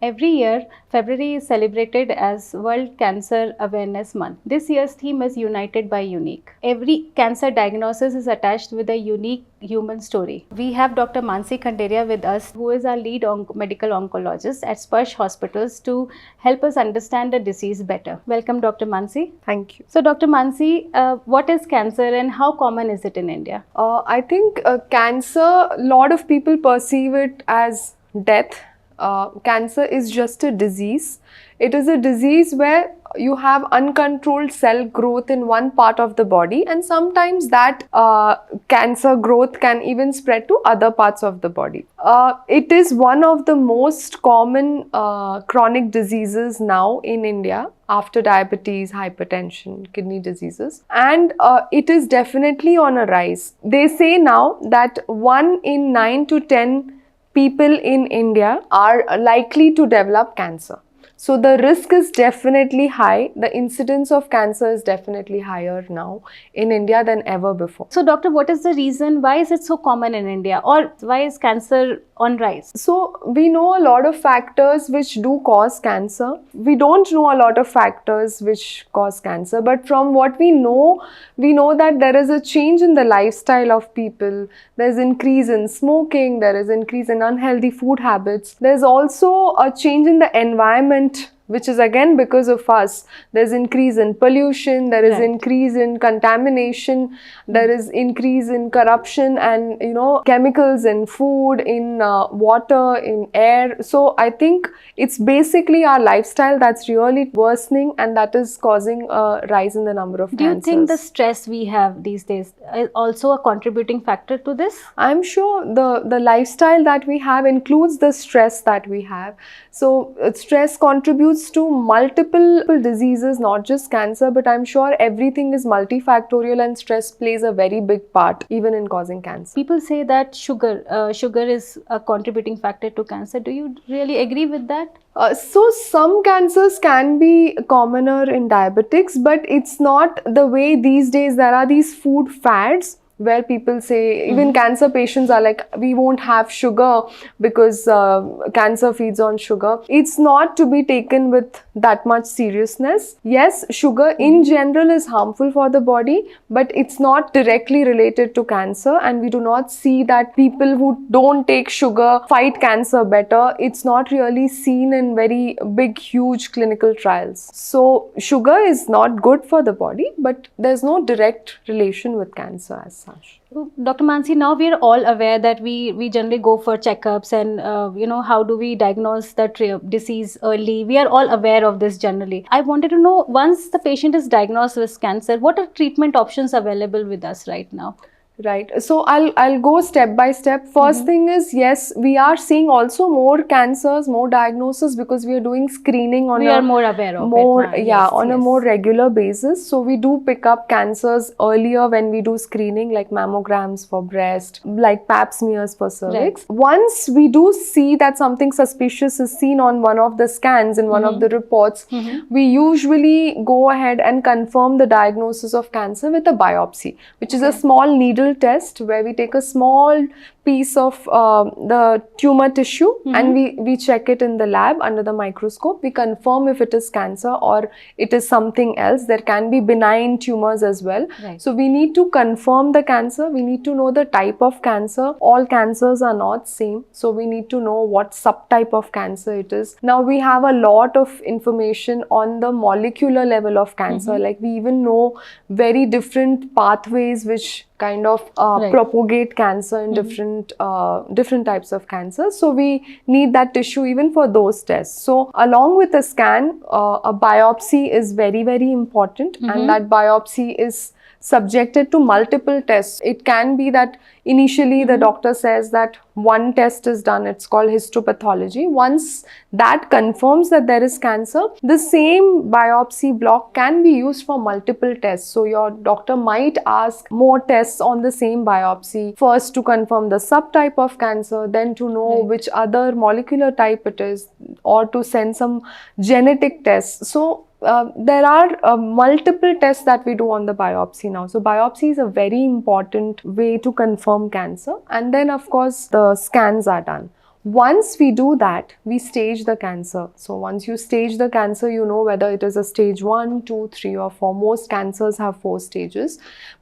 Every year, February is celebrated as World Cancer Awareness Month. This year's theme is United by Unique. Every cancer diagnosis is attached with a unique human story. We have Dr. Mansi Khanderia with us, who is our lead medical oncologist at SPARSH Hospitals, to help us understand the disease better. Welcome, Dr. Mansi. Thank you. So, Dr. Mansi, what is cancer and how common is it in India? I think cancer, a lot of people perceive it as death. Cancer is just a disease. It is a disease where you have uncontrolled cell growth in one part of the body, and sometimes that cancer growth can even spread to other parts of the body. It is one of the most common chronic diseases now in India after diabetes, hypertension, kidney diseases, and it is definitely on a rise. They say now that 1 in 9 to 10 people in India are likely to develop cancer. So the risk is definitely high. The incidence of cancer is definitely higher now in India than ever before. So, doctor, what is the reason? Why is it so common in India, or why is cancer on rise? So we know a lot of factors which do cause cancer. We don't know a lot of factors which cause cancer, but from what we know that there is a change in the lifestyle of people. There's increase in smoking, there is increase in unhealthy food habits. There's also a change in the environment, which is again because of us. There's increase in pollution, there is increase in contamination, there is increase in corruption and chemicals in food, in water, in air. So I think it's basically our lifestyle that's really worsening, and that is causing a rise in the number of cancers. Do you think the stress we have these days is also a contributing factor to this? I'm sure the lifestyle that we have includes the stress that we have. So stress contributes to multiple diseases, not just cancer, but I'm sure everything is multifactorial, and stress plays a very big part even in causing cancer. People say that sugar is a contributing factor to cancer. Do you really agree with that? So some cancers can be commoner in diabetics, but it's not the way these days. There are these food fads where people say, even cancer patients are like, we won't have sugar because cancer feeds on sugar. It's not to be taken with that much seriousness. Yes, sugar in general is harmful for the body, but it's not directly related to cancer, and we do not see that people who don't take sugar fight cancer better. It's not really seen in very big, huge clinical trials. So sugar is not good for the body, but there's no direct relation with cancer as such. Dr. Mansi, now we are all aware that we generally go for checkups, and how do we diagnose the disease early? We are all aware of this generally. I wanted to know, once the patient is diagnosed with cancer, what are treatment options available with us right now? Right. So I'll go step by step. First thing is, yes, we are seeing also more cancers, more diagnosis, because we are doing screening on we are more aware of it now. On a more regular basis. So we do pick up cancers earlier when we do screening, like mammograms for breast, like pap smears for cervix. Right. Once we do see that something suspicious is seen on one of the scans in one of the reports, we usually go ahead and confirm the diagnosis of cancer with a biopsy, which is a small needle test where we take a small piece of the tumor tissue and we check it in the lab under the microscope. We confirm if it is cancer or it is something else. There can be benign tumors as well. Right. So we need to confirm the cancer. We need to know the type of cancer. All cancers are not same. So we need to know what subtype of cancer it is. Now we have a lot of information on the molecular level of cancer. Like we even know very different pathways which kind of propagate cancer in different types of cancer. So we need that tissue even for those tests. So along with a scan, a biopsy is very, very important, and that biopsy is subjected to multiple tests. It can be that initially the doctor says that one test is done, it's called histopathology. Once that confirms that there is cancer, the same biopsy block can be used for multiple tests. So your doctor might ask more tests on the same biopsy, first to confirm the subtype of cancer, then to know which other molecular type it is, or to send some genetic tests. So there are multiple tests that we do on the biopsy now. So biopsy is a very important way to confirm cancer. And then of course the scans are done. Once we do that, we stage the cancer. So once you stage the cancer, you know whether it is a stage 1, 2, 3 or 4. Most cancers have 4 stages.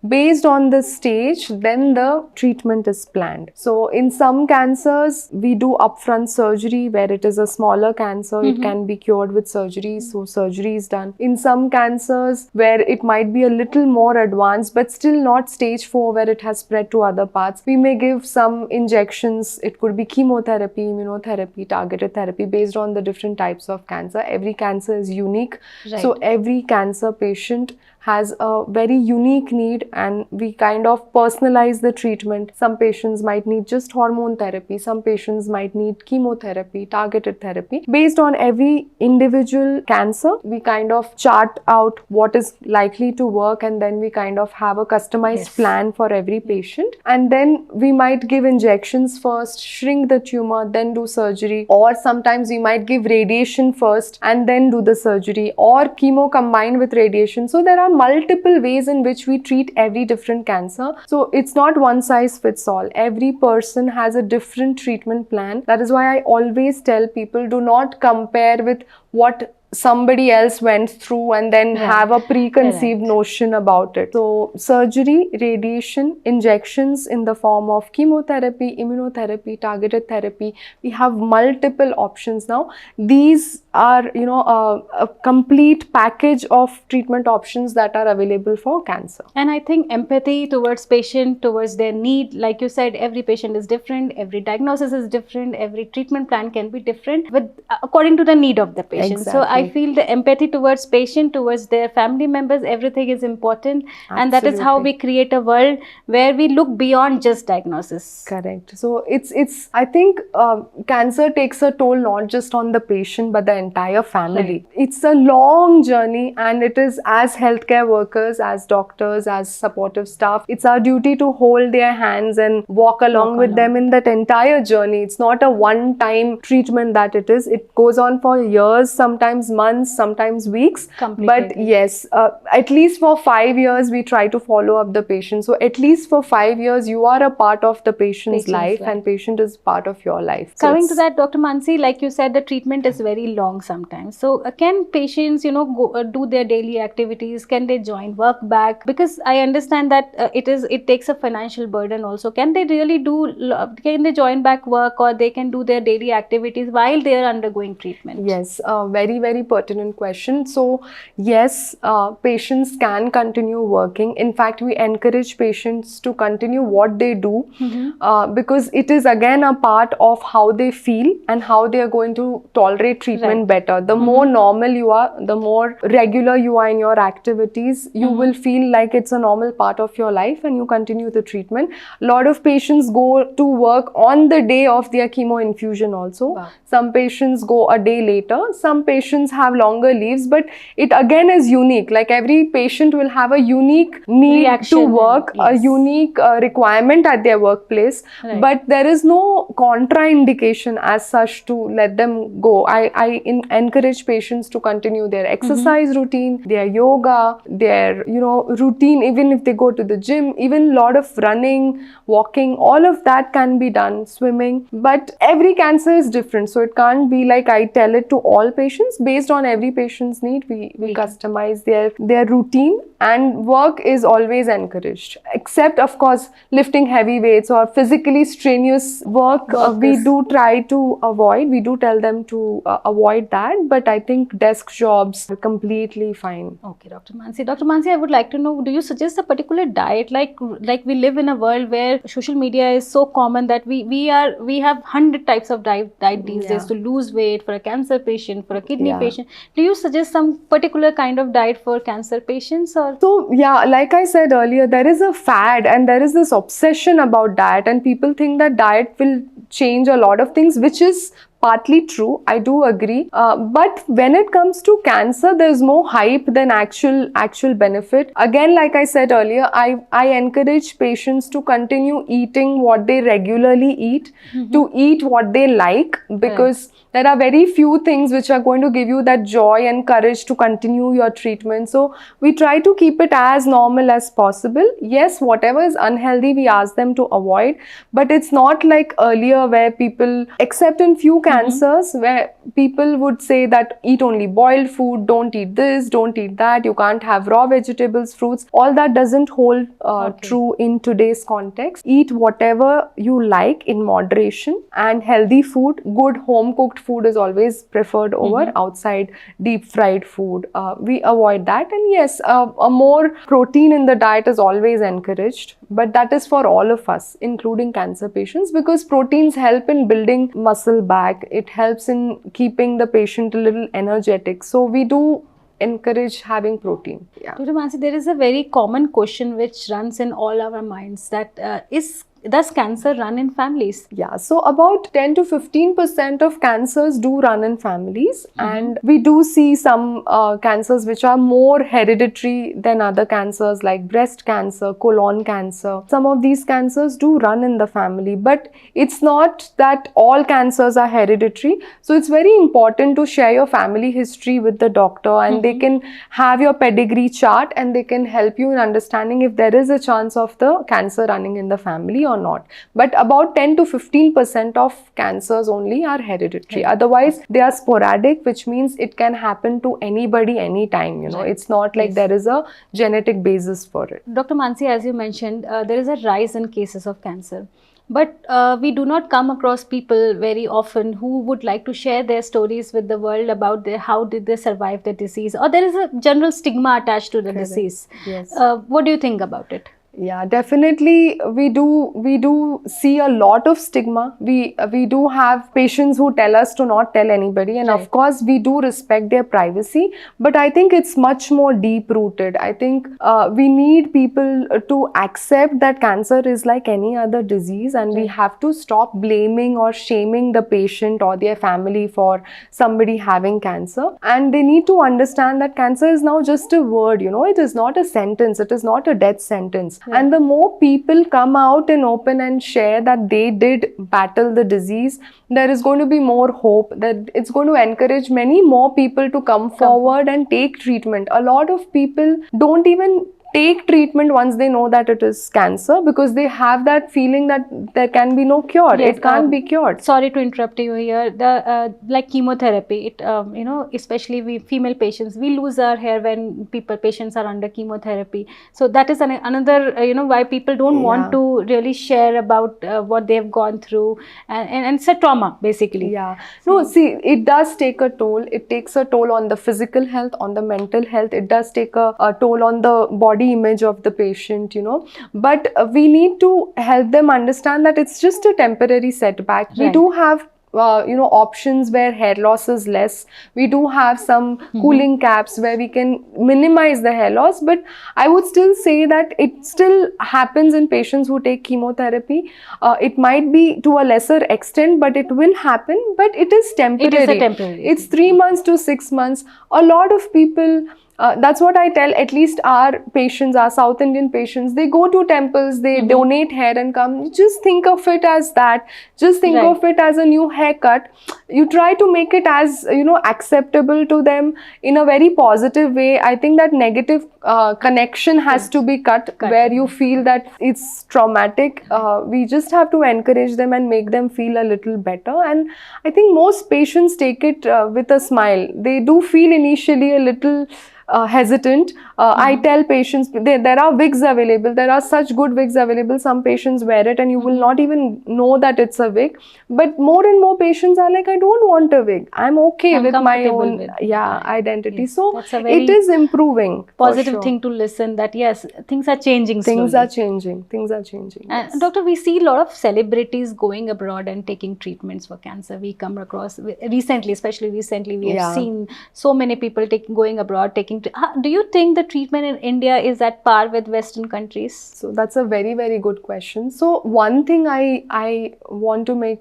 Based on the stage, then the treatment is planned. So in some cancers, we do upfront surgery where it is a smaller cancer. It can be cured with surgery. So surgery is done. In some cancers where it might be a little more advanced, but still not stage 4 where it has spread to other parts, we may give some injections. It could be chemotherapy, immunotherapy, targeted therapy based on the different types of cancer. Every cancer is unique. Right. So every cancer patient has a very unique need, and we kind of personalize the treatment. Some patients might need just hormone therapy, some patients might need chemotherapy, targeted therapy. Based on every individual cancer, we kind of chart out what is likely to work, and then we kind of have a customized plan for every patient. And then we might give injections first, shrink the tumor, then do surgery, or sometimes we might give radiation first and then do the surgery, or chemo combined with radiation. So there are multiple ways in which we treat every different cancer. So it's not one size fits all. Every person has a different treatment plan. That is why I always tell people, do not compare with what somebody else went through and then have a preconceived notion about it. So surgery, radiation, injections in the form of chemotherapy, immunotherapy, targeted therapy, we have multiple options now. These are, a complete package of treatment options that are available for cancer. And I think empathy towards patient, towards their need, like you said, every patient is different, every diagnosis is different, every treatment plan can be different with according to the need of the patient. Exactly. So I feel the empathy towards patient, towards their family members, everything is important. Absolutely. And that is how we create a world where we look beyond just diagnosis. Correct. So it's I think cancer takes a toll not just on the patient but the entire family. Right. It's a long journey, and it is, as healthcare workers, as doctors, as supportive staff, it's our duty to hold their hands and walk along with them in that entire journey. It's not a one-time treatment that it is. It goes on for years, sometimes months, sometimes weeks. But yes, at least for 5 years we try to follow up the patient. So at least for 5 years you are a part of the patient's life, and patient is part of your life. So coming to that, Dr. Mansi, like you said, the treatment is very long sometimes. So can patients, go do their daily activities? Can they join work back? Because I understand that it takes a financial burden also. Can they really can they join back work, or they can do their daily activities while they are undergoing treatment? Yes, very, very pertinent question. So yes, patients can continue working. In fact, we encourage patients to continue what they do because it is again a part of how they feel and how they are going to tolerate treatment better. The more normal you are, the more regular you are in your activities, you will feel like it's a normal part of your life, and you continue the treatment. A lot of patients go to work on the day of their chemo infusion also. Wow. Some patients go a day later. Some patients have longer leaves, but it again is unique. Like every patient will have a unique need to work, a unique requirement at their workplace, but there is no contraindication as such to let them go. I encourage patients to continue their exercise routine, their yoga, their routine, even if they go to the gym, even a lot of running, walking, all of that can be done, swimming. But every cancer is different, so it can't be like I tell it to all patients. Based on every patient's need, we customize their routine, and work is always encouraged, except of course lifting heavy weights or physically strenuous work. We do try to avoid. We do tell them to avoid that, but I think desk jobs are completely fine. Okay, Dr. Mansi. Dr. Mansi, I would like to know, do you suggest a particular diet? Like we live in a world where social media is so common that we have 100 types of diet these days to lose weight, for a cancer patient, for a kidney patient. Do you suggest some particular kind of diet for cancer patients? Or so yeah, like I said earlier, there is a fad and there is this obsession about diet, and people think that diet will change a lot of things, which is partly true. I do agree. But when it comes to cancer, there's more hype than actual benefit. Again, like I said earlier, I encourage patients to continue eating what they regularly eat, to eat what they like, because there are very few things which are going to give you that joy and courage to continue your treatment. So we try to keep it as normal as possible. Yes, whatever is unhealthy, we ask them to avoid, but it's not like earlier where people, except in few cancers, where people would say that eat only boiled food, don't eat this, don't eat that, you can't have raw vegetables, fruits. All that doesn't hold true in today's context. Eat whatever you like in moderation, and healthy food, good home cooked food is always preferred over outside deep fried food. We avoid that, and yes, a more protein in the diet is always encouraged, but that is for all of us, including cancer patients, because proteins help in building muscle back. It helps in keeping the patient a little energetic. So we do encourage having protein. Yeah. Dr. Mansi, there is a very common question which runs in all our minds, that does cancer run in families? Yeah, so about 10 to 15% of cancers do run in families, and we do see some cancers which are more hereditary than other cancers like breast cancer, colon cancer. Some of these cancers do run in the family, but it's not that all cancers are hereditary. So it's very important to share your family history with the doctor, and they can have your pedigree chart, and they can help you in understanding if there is a chance of the cancer running in the family or not. But about 10 to 15% of cancers only are hereditary. Otherwise, they are sporadic, which means it can happen to anybody anytime. It's not like there is a genetic basis for it. Dr. Mansi, as you mentioned, there is a rise in cases of cancer. But we do not come across people very often who would like to share their stories with the world about how did they survive the disease, or there is a general stigma attached to the disease. Yes. What do you think about it? Yeah, definitely we do see a lot of stigma. We do have patients who tell us to not tell anybody, and of course we do respect their privacy, but I think it's much more deep rooted. I think we need people to accept that cancer is like any other disease, and we have to stop blaming or shaming the patient or their family for somebody having cancer, and they need to understand that cancer is now just a word. It is not a sentence, it is not a death sentence. And the more people come out and open and share that they did battle the disease, there is going to be more hope, that it's going to encourage many more people to come forward and take treatment. A lot of people don't even take treatment once they know that it is cancer, because they have that feeling that there can be no cure. It can't be cured. Sorry to interrupt you here. The like chemotherapy, especially we female patients, we lose our hair when patients are under chemotherapy. So that is another why people don't want to really share about what they have gone through, and it's a trauma basically. Yeah. No, see, it does take a toll. It takes a toll on the physical health, on the mental health. It does take a toll on the body image of the patient, but we need to help them understand that it's just a temporary setback. We do have options where hair loss is less. We do have some cooling caps where we can minimize the hair loss, but I would still say that it still happens in patients who take chemotherapy. It might be to a lesser extent, but it will happen, but it is temporary. It is a temporary. It's 3 months to 6 months. A lot of people, that's what I tell, at least our patients, our South Indian patients, they go to temples, they donate hair and come. Just think of it as that. Just think of it as a new haircut. You try to make it as, acceptable to them in a very positive way. I think that negative connection has to be cut where you feel that it's traumatic. We just have to encourage them and make them feel a little better. And I think most patients take it with a smile. They do feel initially a little hesitant. I tell patients, there are wigs available. There are such good wigs available. Some patients wear it and you will not even know that it's a wig. But more and more patients are like, I don't want a wig. I'm okay with my own identity. Yes. So it is improving. Positive thing to listen, that yes, things are changing slowly. Things are changing. Things are changing. And doctor, we see a lot of celebrities going abroad and taking treatments for cancer. We come across recently, especially recently, we have seen so many people going abroad, taking taking? Do you think the treatment in India is at par with Western countries? So that's a very, very good question. So one thing I want to make,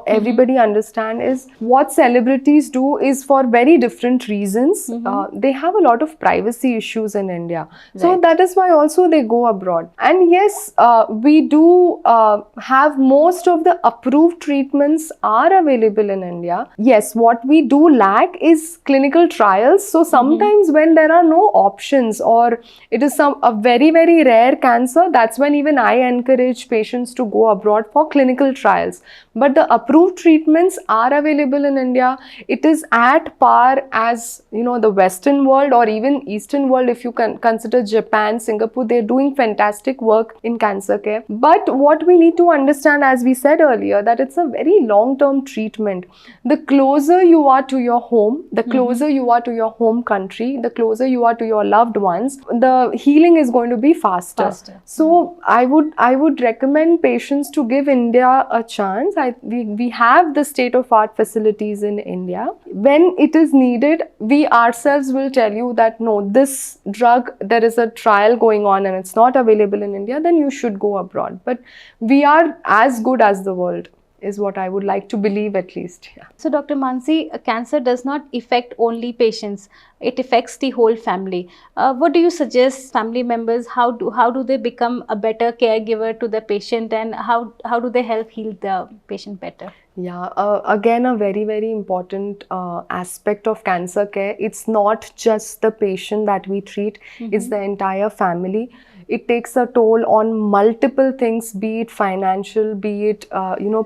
everybody understand is what celebrities do is for very different reasons. They have a lot of privacy issues in India. So Right. that is why also they go abroad. And yes, we do have most of the approved treatments are available in India. Yes, what we do lack is clinical trials. So sometimes when there are no options or it is a very, very rare cancer, that's when even I encourage patients to go abroad for clinical trials. But the approved treatments are available in India. It is at par as the Western world or even Eastern world. If you can consider Japan, Singapore, they're doing fantastic work in cancer care. But what we need to understand, as we said earlier, that it's a very long-term treatment. The closer you are to your home, the closer you are to your home country, the closer you are to your loved ones, the healing is going to be faster. So I would recommend patients to give India a chance. We have the state-of-art facilities in India. When it is needed, we ourselves will tell you that no, this drug, there is a trial going on and it's not available in India, then you should go abroad. But we are as good as the world, is what I would like to believe, at least. Yeah. So, Dr. Mansi, cancer does not affect only patients; it affects the whole family. What do you suggest family members? How do they become a better caregiver to the patient, and how do they help heal the patient better? Yeah, again, a very, very important aspect of cancer care. It's not just the patient that we treat, it's the entire family. It takes a toll on multiple things, be it financial, be it,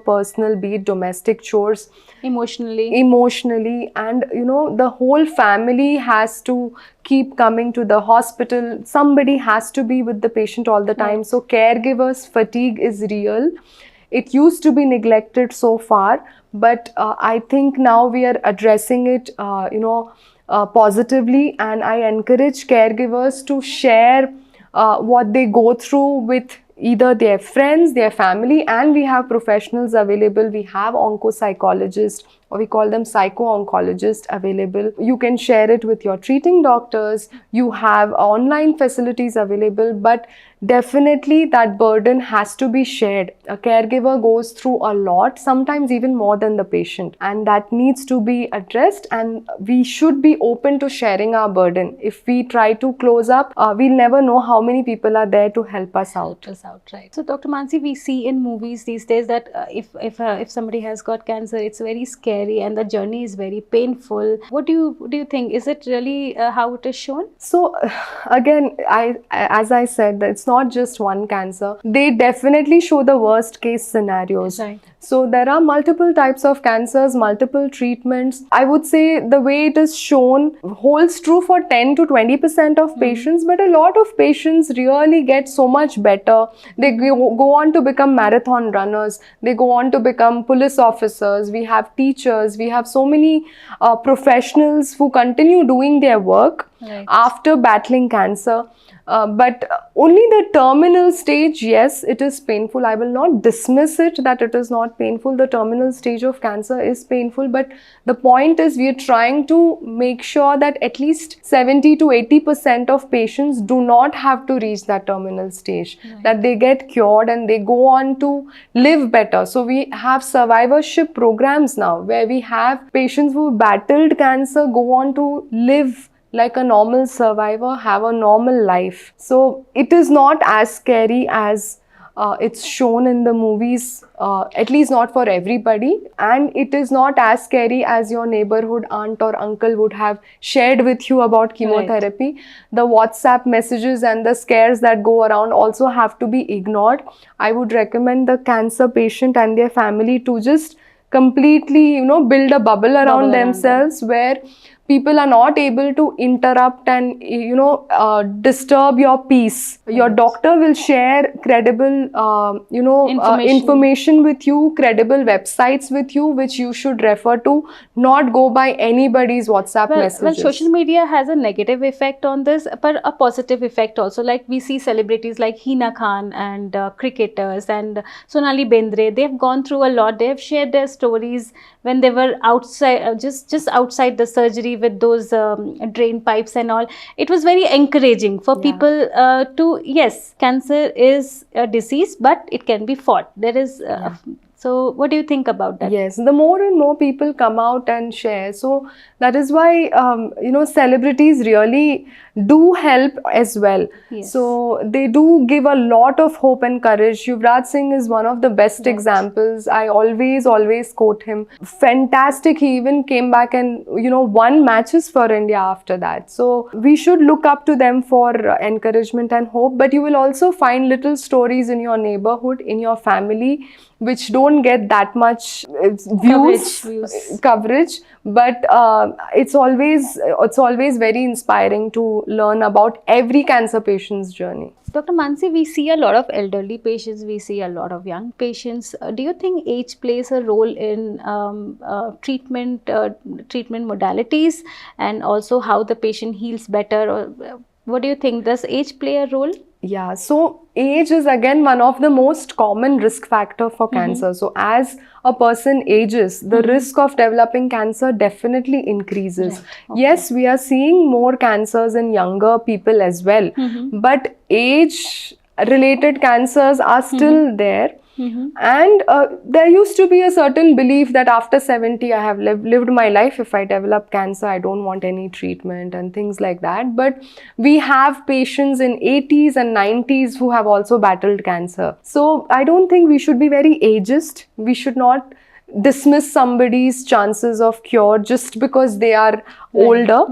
personal, be it domestic chores. Emotionally, and the whole family has to keep coming to the hospital. Somebody has to be with the patient all the time. So caregivers fatigue is real. It used to be neglected so far, but I think now we are addressing it, positively, and I encourage caregivers to share what they go through with either their friends, their family, and we have professionals available. We have oncopsychologists, or we call them psycho-oncologists, available. You can share it with your treating doctors. You have online facilities available, but definitely that burden has to be shared. A caregiver goes through a lot, sometimes even more than the patient, and that needs to be addressed, and we should be open to sharing our burden. If we try to close up, we'll never know how many people are there to help us out. Right. So, Dr. Mansi, we see in movies these days that if somebody has got cancer, it's very scary and the journey is very painful. What do you think? Is it really how it is shown? So again, as I said, it's not just one cancer. They definitely show the worst case scenarios. Right. So there are multiple types of cancers, multiple treatments. I would say the way it is shown holds true for 10 to 20% of patients, but a lot of patients really get so much better. They go on to become marathon runners. They go on to become police officers. We have teachers. We have so many professionals who continue doing their work after battling cancer. But only the terminal stage, yes, it is painful. I will not dismiss it that it is not painful. The terminal stage of cancer is painful, but the point is we are trying to make sure that at least 70 to 80% of patients do not have to reach that terminal stage, that they get cured and they go on to live better. So we have survivorship programs now where we have patients who battled cancer go on to live like a normal survivor, have a normal life. So it is not as scary as it's shown in the movies, at least not for everybody. And it is not as scary as your neighborhood aunt or uncle would have shared with you about chemotherapy. The WhatsApp messages and the scares that go around also have to be ignored. I would recommend the cancer patient and their family to just completely, build a bubble around themselves where people are not able to interrupt and disturb your peace. Your doctor will share credible information with you, credible websites with you, which you should refer to, not go by anybody's WhatsApp messages. Well, social media has a negative effect on this, but a positive effect also. Like we see celebrities like Hina Khan and cricketers and Sonali Bendre. They've gone through a lot. They have shared their stories when they were outside, just outside the surgery surgery with those drain pipes and all. It was very encouraging for people to, yes, cancer is a disease, but it can be fought. There is so what do you think about that? Yes, the more and more people come out and share. So that is why, celebrities really do help as well. Yes. So they do give a lot of hope and courage. Yuvraj Singh is one of the best examples. I always quote him. Fantastic. He even came back and, won matches for India after that. So we should look up to them for encouragement and hope. But you will also find little stories in your neighborhood, in your family, which don't get that much coverage, but it's always very inspiring to learn about every cancer patient's journey. Dr. Mansi, we see a lot of elderly patients, we see a lot of young patients. Do you think age plays a role in treatment modalities, and also how the patient heals better? Or what do you think? Does age play a role? Yeah, so age is again one of the most common risk factor for cancer. So as a person ages, the risk of developing cancer definitely increases. Right. Okay. Yes, we are seeing more cancers in younger people as well, but age related cancers are still there. And there used to be a certain belief that after 70 I have lived my life. If I develop cancer, I don't want any treatment and things like that. But we have patients in 80s and 90s who have also battled cancer. So I don't think we should be very ageist. We should not dismiss somebody's chances of cure just because they are older.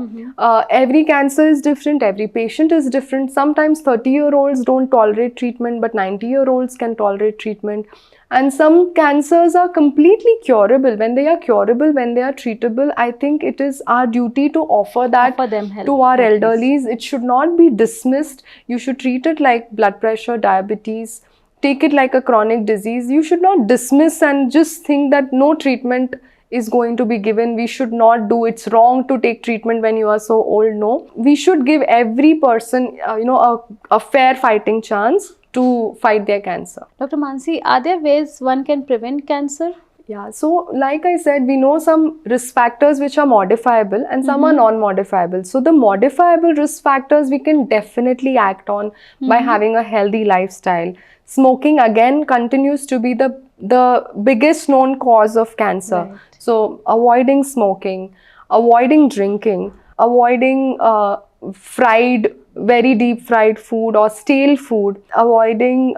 Every cancer is different, every patient is different. Sometimes 30-year-olds don't tolerate treatment, but 90-year-olds can tolerate treatment. And some cancers are completely curable. When they are curable, when they are treatable, I think it is our duty to offer that to our elderlies. It should not be dismissed. You should treat it like blood pressure, diabetes. Take it like a chronic disease. You should not dismiss and just think that no treatment is going to be given. We should not do. It's wrong to take treatment when you are so old. No, we should give every person, a fair fighting chance to fight their cancer. Dr. Mansi, are there ways one can prevent cancer? Yeah, so like I said, we know some risk factors which are modifiable and some are non-modifiable. So the modifiable risk factors we can definitely act on by having a healthy lifestyle. Smoking again continues to be the biggest known cause of cancer. Right. So avoiding smoking, avoiding drinking, avoiding very deep fried food or stale food, avoiding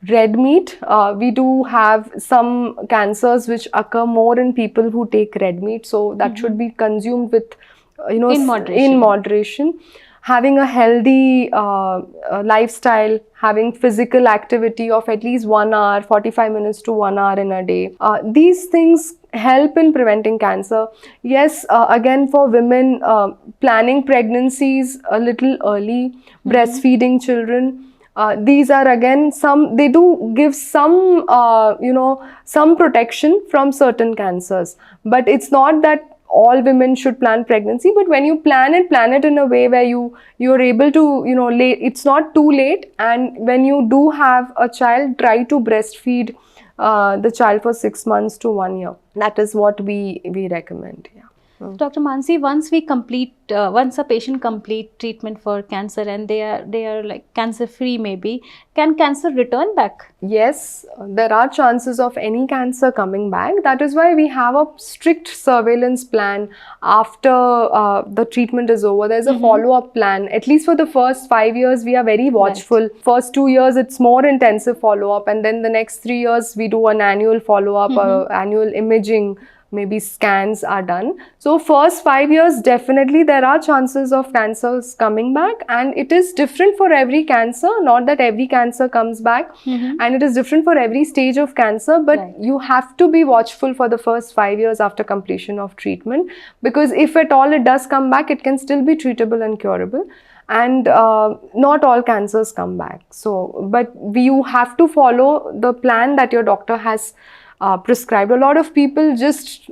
red meat. We do have some cancers which occur more in people who take red meat, so that should be consumed with in moderation. Having a healthy lifestyle, having physical activity of at least 1 hour, 45 minutes to 1 hour in a day. These things help in preventing cancer. Yes, again for women, planning pregnancies a little early, breastfeeding children. These are again they do give some, some protection from certain cancers. But it's not that all women should plan pregnancy, but when you plan it in a way where you're able to, it's not too late. And when you do have a child, try to breastfeed the child for 6 months to 1 year. That is what we recommend. Yeah. Dr. Mansi, once a patient complete treatment for cancer and they are like cancer free, maybe, can cancer return back? Yes, there are chances of any cancer coming back. That is why we have a strict surveillance plan after the treatment is over. There's a follow-up plan. At least for the first 5 years, we are very watchful. Right. First 2 years, it's more intensive follow-up, and then the next 3 years, we do an annual follow-up, annual imaging. Maybe scans are done. So first 5 years, definitely there are chances of cancers coming back, and it is different for every cancer. Not that every cancer comes back, and it is different for every stage of cancer, but you have to be watchful for the first 5 years after completion of treatment, because if at all it does come back, it can still be treatable and curable. And not all cancers come back. So, but you have to follow the plan that your doctor has prescribed. A lot of people just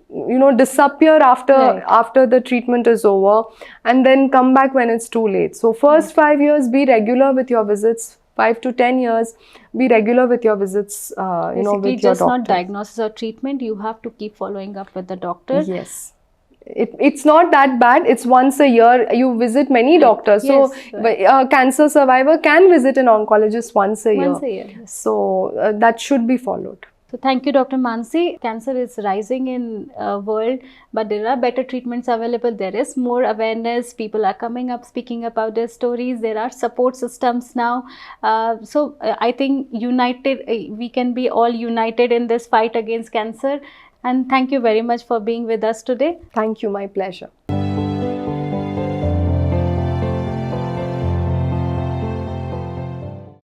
disappear after the treatment is over and then come back when it's too late. So first 5 years, be regular with your visits. 5 to 10 years, be regular with your visits. Basically, with your just doctor. Not diagnosis or treatment. You have to keep following up with the doctor. Yes. it's not that bad. It's once a year. You visit many doctors. Yes, So a cancer survivor can visit an oncologist once a year. Once a year. Yes. So that should be followed. So thank you, Dr. Mansi. Cancer is rising in world, but there are better treatments available. There is more awareness. People are coming up, speaking about their stories. There are support systems now. I think united, we can be all united in this fight against cancer. And thank you very much for being with us today. Thank you. My pleasure.